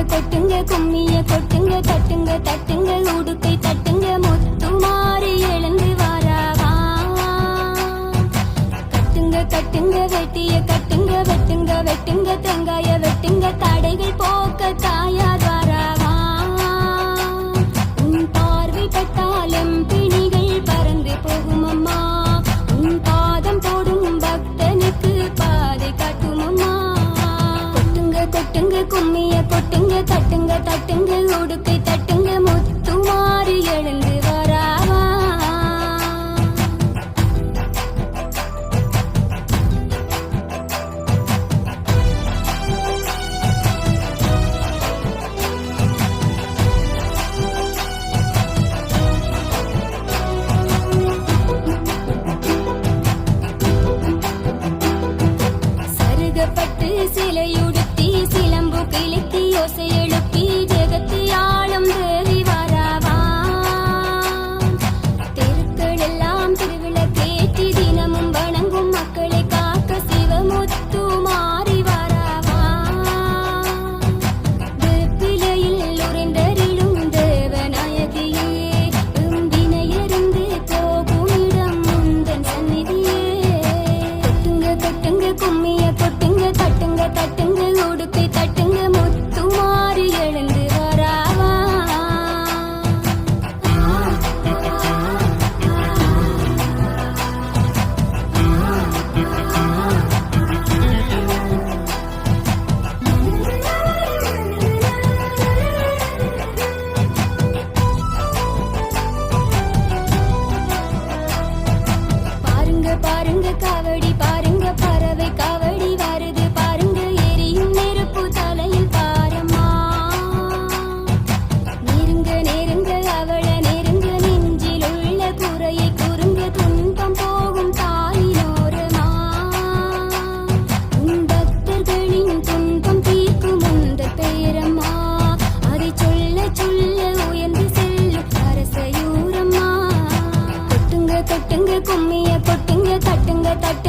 கொட்டுங்க கும்மிய கொட்டுங்க தட்டுங்க தட்டுங்க உடுக்கை தட்டுங்க முத்து மாறி எழுந்து வாராவா கட்டுங்க கட்டுங்க வெட்டிய கட்டுங்க வெட்டுங்க வெட்டுங்க தேங்காய வெட்டுங்க தடைகள் போக்க தாயார் வாராவா உன் பார்வை பட்டாலும் பிணிகள் பறந்து போகும் அம்மா உன் பாதம் போடும் பக்தனுக்கு பாதை காட்டும் அம்மா கொட்டுங்க கும்மிய கொட்டுங்க தட்டுங்க தட்டுங்க உடுக்கை தட்டுங்க முத்து மாறி எழுந்து வராவா சருகப்பட்டு சிலையுடுத்தி சிலம்பு கிழக்கி யோசை எழுப்பி ஜெகத்து ஆளும் தேவி வாராவா தெருக்கள் எல்லாம் திருவிளக்கேற்றி தினமும் வணங்கும் மக்களை காக்க சிவமுத்து மாறி வாராவா வேப்பிலையில் உறைந்தருளும் தேவநாயகியே வினையறிந்து போகும் இடம் முந்தன் சந்நிதியே கொட்டுங்க கொட்டுங்க கும்மிய கொட்டுங்க தட்டுங்க தட்டுங்க உடுக்கை தட்டுங்க முத்து மாறி எழுந்து வராவா பாருங்க பாருங்க காவடி பாருங்க பறவை காவடி வருது பாருங்க எரியும் நெருப்பு தலையில் பாரம்மா நெருங்க நெருங்க அவள நெருங்க நெஞ்சில் உள்ள குறையை குறுங்க துன்பம் போகும் தாயினோரமா உன் பக்தர்களின் துன்பம் தீர்க்கும் உந்த பேரம்மா அதை சொல்ல சொல்ல உயர்ந்து செல்லும் அரசையூரம்மா கொட்டுங்க கொட்டுங்க கும்மிய கொட்டுங்க தட்டுங்க தட்டு